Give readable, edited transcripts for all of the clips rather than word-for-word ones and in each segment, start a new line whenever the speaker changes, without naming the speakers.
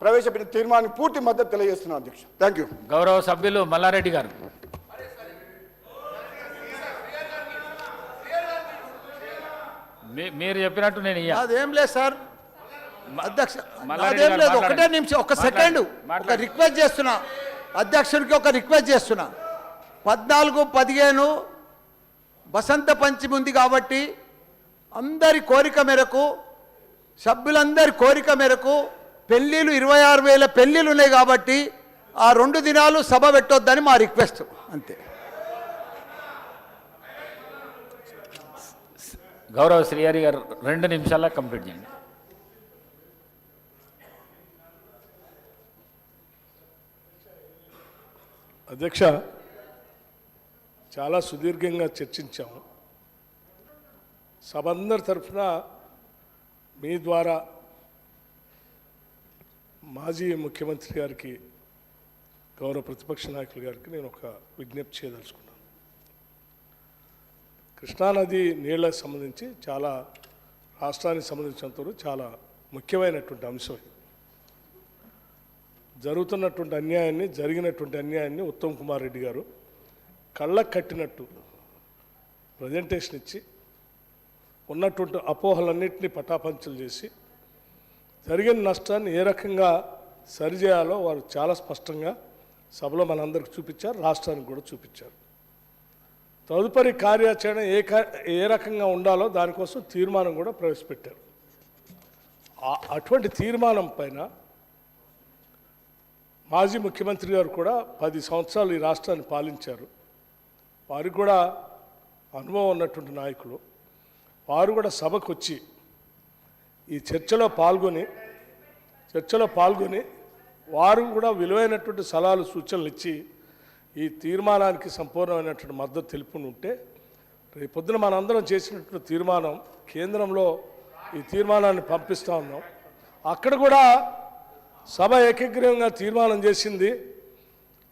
ప్రవేశపెట్టిన తీర్మానానికి పూర్తి మద్దతు తెలియజేస్తున్నాను అధ్యక్ష. Thank you.
గౌరవ సభ్యులు మల్లారెడ్డి గారు. మీరు చెప్పినట్టు నేను
అదేం లేదు సార్ అధ్యక్ష, అదేం లేదు. ఒకటే నిమిషం, ఒక సెకండ్, ఒక రిక్వెస్ట్ చేస్తున్నా అధ్యక్షుడికి, ఒక రిక్వెస్ట్ చేస్తున్నా. 14, 15 వసంత పంచమి ఉంది కాబట్టి అందరి కోరిక మేరకు, సభ్యులందరి కోరిక మేరకు పెళ్ళిళ్ళు 26,000 పెళ్ళిళ్ళు ఉన్నాయి కాబట్టి ఆ 2 దినాలు సభ పెట్టొద్దని మా రిక్వెస్ట్, అంతే.
గౌరవ శ్రీహరి గారు 2 నిమిషాల్లో కంప్లీట్ చేయండి.
అధ్యక్ష, చాలా సుదీర్ఘంగా చర్చించాము. సభ అందరి తరఫున మీ ద్వారా మాజీ ముఖ్యమంత్రి గారికి, గౌరవ ప్రతిపక్ష నాయకులు గారికి నేను ఒక విజ్ఞప్తి చేయదలుచుకున్నాను. కృష్ణానది నీళ్లకు సంబంధించి చాలా రాష్ట్రానికి సంబంధించినంతవరకు చాలా ముఖ్యమైనటువంటి అంశం. జరిగినటువంటి అన్యాయాన్ని ఉత్తమ్ కుమార్ రెడ్డి గారు కళ్ళకు కట్టినట్టు ప్రజెంటేషన్ ఇచ్చి ఉన్నటువంటి అపోహలన్నింటినీ పటాపంచలు చేసి జరిగిన నష్టాన్ని ఏ రకంగా సరిచేయాలో వారు చాలా స్పష్టంగా సభలో మనందరికి చూపించారు, రాష్ట్రానికి కూడా చూపించారు. తదుపరి కార్యాచరణ ఏ రకంగా ఉండాలో దానికోసం తీర్మానం కూడా ప్రవేశపెట్టారు. అటువంటి తీర్మానం పైన మాజీ ముఖ్యమంత్రి గారు కూడా 10 సంవత్సరాలు ఈ రాష్ట్రాన్ని పాలించారు. వారికి కూడా అనుభవం ఉన్నటువంటి నాయకులు. వారు కూడా సభకు వచ్చి ఈ చర్చలో పాల్గొని వారు కూడా విలువైనటువంటి సలహాలు, సూచనలు ఇచ్చి ఈ తీర్మానానికి సంపూర్ణమైనటువంటి మద్దతు తెలుపుని ఉంటే రేపొద్దున మనందరం చేసినటువంటి తీర్మానం కేంద్రంలో ఈ తీర్మానాన్ని పంపిస్తూ ఉన్నాం. అక్కడ కూడా సభ ఏకగ్రీవంగా తీర్మానం చేసింది.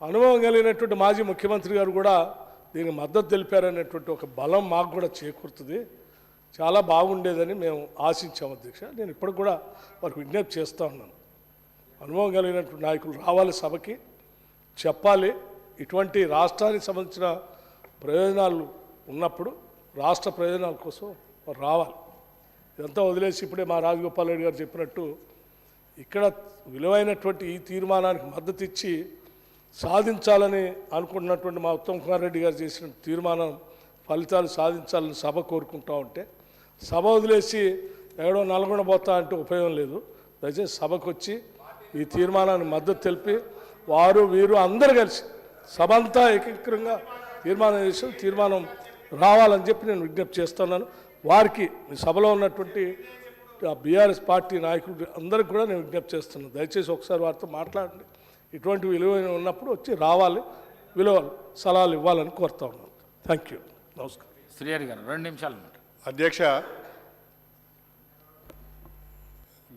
అనుభవం కలిగినటువంటి మాజీ ముఖ్యమంత్రి గారు కూడా దీనికి మద్దతు తెలిపారనేటువంటి ఒక బలం మాకు కూడా చేకూరుతుంది. చాలా బాగుండేదని మేము ఆశించాము అధ్యక్ష. నేను ఇప్పటికి కూడా వారికి విజ్ఞప్తి చేస్తూ ఉన్నాను. అనుభవం కలిగినటువంటి నాయకులు రావాలి, సభకి చెప్పాలి. ఇటువంటి రాష్ట్రానికి సంబంధించిన ప్రయోజనాలు ఉన్నప్పుడు రాష్ట్ర ప్రయోజనాల కోసం రావాలి. ఇదంతా వదిలేసి ఇప్పుడే మా రాజగోపాల్ రెడ్డి గారు చెప్పినట్టు ఇక్కడ విలువైనటువంటి ఈ తీర్మానానికి మద్దతు ఇచ్చి సాధించాలని అనుకుంటున్నటువంటి మా ఉత్తమ్ కుమార్ రెడ్డి గారు చేసిన తీర్మానం ఫలితాలు సాధించాలని సభ కోరుకుంటూ ఉంటే సభ వదిలేసి ఎక్కడో నల్గొండ పోతా అంటే ఉపయోగం లేదు. దయచేసి సభకు వచ్చి ఈ తీర్మానానికి మద్దతు తెలిపి వారు వీరు అందరూ కలిసి సభ అంతా ఏకీకృతంగా తీర్మానం చేసి తీర్మానం రావాలని చెప్పి నేను విజ్ఞప్తి చేస్తున్నాను. వారికి మీ సభలో ఉన్నటువంటి బీఆర్ఎస్ పార్టీ నాయకులు అందరికీ కూడా నేను విజ్ఞప్తి చేస్తున్నాను. దయచేసి ఒకసారి వారితో మాట్లాడండి. ఇటువంటి విలువైన ఉన్నప్పుడు వచ్చి రావాలి, విలువలు సలహాలు ఇవ్వాలని కోరుతా ఉన్నాను. Thank you. నమస్కారం.
శ్రీహరి గారు 2 నిమిషాలు.
అధ్యక్ష,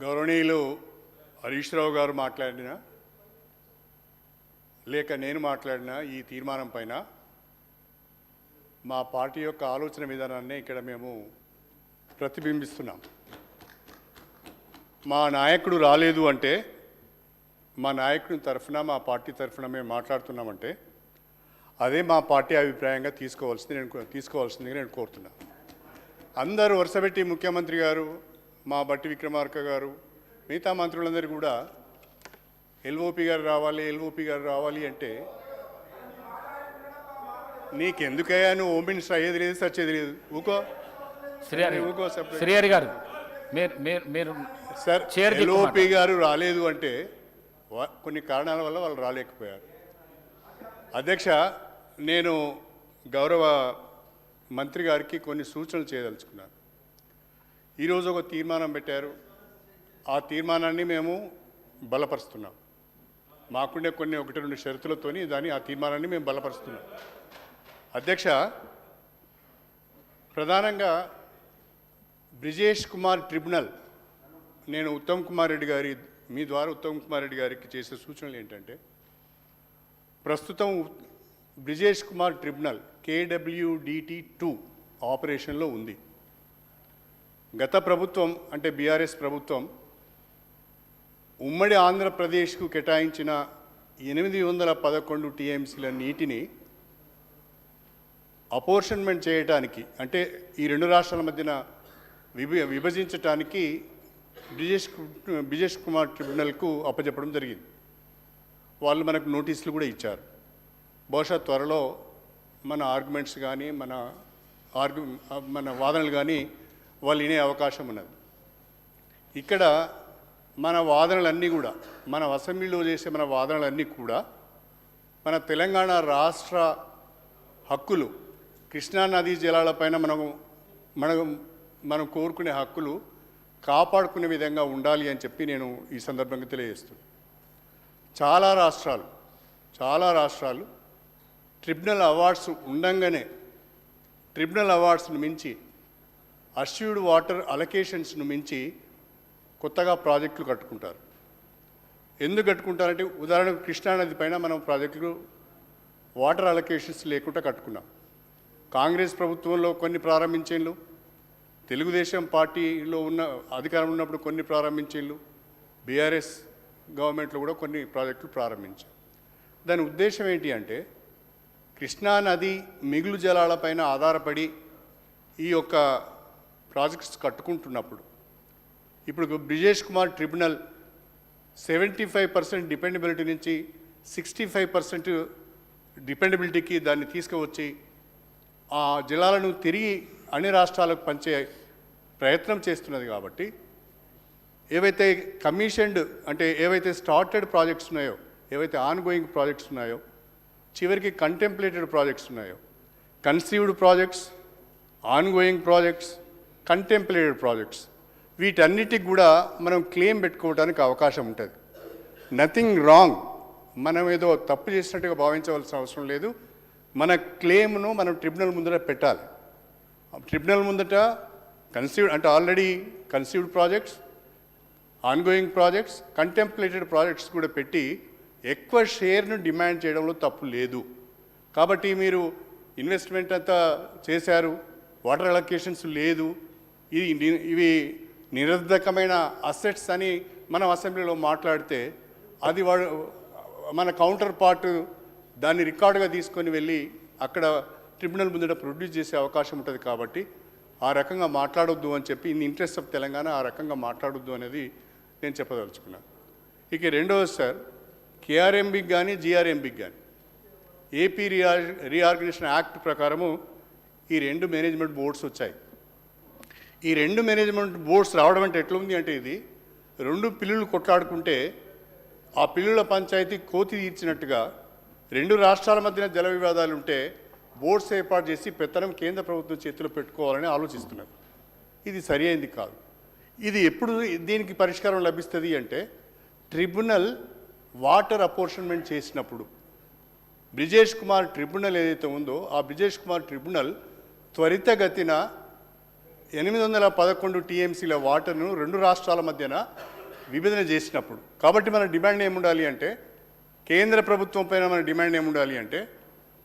గౌరవనీయులు హరీష్ రావు గారు మాట్లాడిన లేక నేను మాట్లాడిన ఈ తీర్మానం పైన మా పార్టీ యొక్క ఆలోచన విధానాన్ని ఇక్కడ మేము ప్రతిబింబిస్తున్నాం. మా నాయకుడు రాలేదు అంటే, మా నాయకుడి తరఫున, మా పార్టీ తరఫున మేము మాట్లాడుతున్నామంటే అదే మా పార్టీ అభిప్రాయంగా తీసుకోవాల్సిందిగా నేను కోరుతున్నాను. అందరూ వరుసపెట్టి ముఖ్యమంత్రి గారు, మా బట్టి విక్రమార్క గారు, మిగతా మంత్రులందరూ కూడా ఎల్ఓపి గారు రావాలి అంటే నీకెందుకయ్యా, నువ్వు హోమ్ మినిస్టర్ అయ్యేది లేదు, సచ్చేది లేదు, ఊకో
శ్రీహరి గారు. మీరు
సార్, ఎల్ఓపి గారు రాలేదు అంటే కొన్ని కారణాల వల్ల వాళ్ళు రాలేకపోయారు. అధ్యక్ష, నేను గౌరవ మంత్రి గారికి కొన్ని సూచనలు చేయదలుచుకున్నాను. ఈరోజు ఒక తీర్మానం పెట్టారు. ఆ తీర్మానాన్ని మేము బలపరుస్తున్నాం. మాకుండే కొన్ని 1-2 షరతులతోని ఆ తీర్మానాన్ని మేము బలపరుస్తున్నాం. అధ్యక్ష, ప్రధానంగా బ్రిజేష్ కుమార్ ట్రిబ్యునల్, నేను ఉత్తమ్ కుమార్ రెడ్డి గారి, మీ ద్వారా ఉత్తమ్ కుమార్ రెడ్డి గారికి చేసే సూచనలు ఏంటంటే, ప్రస్తుతం బ్రిజేష్ కుమార్ ట్రిబ్యునల్ KWDT2 ఆపరేషన్లో ఉంది. గత ప్రభుత్వం అంటే బీఆర్ఎస్ ప్రభుత్వం ఉమ్మడి ఆంధ్రప్రదేశ్కు కేటాయించిన 811 టీఎంసీల నీటిని అపోర్షన్మెంట్ చేయడానికి, అంటే ఈ రెండు రాష్ట్రాల మధ్యన విభజించటానికి బ్రిజేష్ కుమార్ ట్రిబ్యునల్కు అప్పచెప్పడం జరిగింది. వాళ్ళు మనకు నోటీసులు కూడా ఇచ్చారు. బహుశా త్వరలో మన ఆర్గ్యుమెంట్స్ కానీ మన వాదనలు కానీ వాళ్ళు వినే అవకాశం ఉన్నది. ఇక్కడ మన వాదనలన్నీ కూడా, మన అసెంబ్లీలో చేసే మన వాదనలన్నీ కూడా మన తెలంగాణ రాష్ట్ర హక్కులు, కృష్ణా నదీ జలాలపైన మనం కోరుకునే హక్కులు కాపాడుకునే విధంగా ఉండాలి అని చెప్పి నేను ఈ సందర్భంగా తెలియజేస్తున్నాను. చాలా రాష్ట్రాలు ట్రిబ్యునల్ అవార్డ్స్ ఉండంగానే ట్రిబ్యునల్ అవార్డ్స్ను మించి, అష్యూర్డ్ వాటర్ అలొకేషన్స్ను మించి కొత్తగా ప్రాజెక్టులు కట్టుకుంటారు. ఎందుకు కట్టుకుంటారంటే, ఉదాహరణకు కృష్ణానది పైన మనం ప్రాజెక్టులు వాటర్ అలొకేషన్స్ లేకుండా కట్టుకున్నాం. కాంగ్రెస్ ప్రభుత్వంలో కొన్ని ప్రారంభించేళ్ళు, తెలుగుదేశం పార్టీలో ఉన్న అధికారం ఉన్నప్పుడు కొన్ని ప్రారంభించేళ్ళు, బీఆర్ఎస్ గవర్నమెంట్లో కూడా కొన్ని ప్రాజెక్టులు ప్రారంభించాం. దాని ఉద్దేశం ఏంటి అంటే, కృష్ణానది మిగులు జలాలపైన ఆధారపడి ఈ యొక్క ప్రాజెక్ట్స్ కట్టుకుంటున్నప్పుడు, ఇప్పుడు బ్రిజేష్ కుమార్ ట్రిబ్యునల్ 75% డిపెండబిలిటీ నుంచి 65% డిపెండబిలిటీకి దాన్ని తీసుకువచ్చి ఆ జలాలను తిరిగి అన్ని రాష్ట్రాలకు పంచే ప్రయత్నం చేస్తున్నది. కాబట్టి ఏవైతే కమిషన్డ్, అంటే ఏవైతే స్టార్టెడ్ ప్రాజెక్ట్స్ ఉన్నాయో, ఏవైతే ఆన్గోయింగ్ ప్రాజెక్ట్స్ ఉన్నాయో, చివరికి కంటెంప్లేటెడ్ ప్రాజెక్ట్స్ ఉన్నాయో, conceived projects, ongoing projects, contemplated projects, వీటన్నిటికి కూడా మనం క్లెయిమ్ పెట్టుకోవడానికి అవకాశం ఉంటుంది. నథింగ్ రాంగ్, మనం ఏదో తప్పు చేసినట్టుగా భావించవలసిన అవసరం లేదు. మన క్లెయిమ్ను మనం ట్రిబ్యునల్ ముందర పెట్టాలి. ట్రిబ్యునల్ ముందట కన్సీవ్డ్, అంటే already conceived projects, ongoing projects, contemplated projects కూడా పెట్టి ఎక్కువ షేర్ను డిమాండ్ చేయడంలో తప్పు లేదు. కాబట్టి మీరు ఇన్వెస్ట్మెంట్ అంతా చేశారు, వాటర్ అలొకేషన్స్ లేదు, ఇవి నిరర్ధకమైన అసెట్స్ అని మనం అసెంబ్లీలో మాట్లాడితే, అది మన కౌంటర్ పార్ట్ దాన్ని రికార్డుగా తీసుకొని వెళ్ళి అక్కడ ట్రిబ్యునల్ ముందట ప్రొడ్యూస్ చేసే అవకాశం ఉంటుంది. కాబట్టి ఆ రకంగా మాట్లాడొద్దు అని చెప్పి, ఇన్ ఇంట్రెస్ట్ ఆఫ్ తెలంగాణ ఆ రకంగా మాట్లాడొద్దు అనేది నేను చెప్పదలుచుకున్నాను. ఇక రెండవది సార్, కేఆర్ఎంబికి కానీ జిఆర్ఎంబికి కానీ ఏపీ రీఆర్గనైజేషన్ యాక్ట్ ప్రకారము ఈ 2 మేనేజ్మెంట్ బోర్డ్స్ వచ్చాయి. ఈ 2 మేనేజ్మెంట్ బోర్డ్స్ రావడం అంటే ఎట్లుంది అంటే, ఇది 2 పిల్లులు కొట్లాడుకుంటే ఆ పిల్లుల పంచాయతీ కోతి తీర్చినట్టుగా 2 రాష్ట్రాల మధ్యన జల వివాదాలు ఉంటే బోర్డ్స్ ఏర్పాటు చేసి పెత్తనం కేంద్ర ప్రభుత్వం చేతిలో పెట్టుకోవాలని ఆలోచిస్తున్నారు. ఇది సరి అయింది కాదు. ఇది ఎప్పుడు దీనికి పరిష్కారం లభిస్తుంది అంటే, ట్రిబ్యునల్ వాటర్ అపోర్షన్మెంట్ చేసినప్పుడు. బ్రిజేష్ కుమార్ ట్రిబ్యునల్ ఏదైతే ఉందో, ఆ బ్రిజేష్ కుమార్ ట్రిబ్యునల్ త్వరితగతిన 811 టీఎంసీల వాటర్ను 2 రాష్ట్రాల మధ్యన విభజన చేసినప్పుడు. కాబట్టి మన డిమాండ్ ఏముండాలి అంటే, కేంద్ర ప్రభుత్వం పైన మన డిమాండ్ ఏముండాలి అంటే,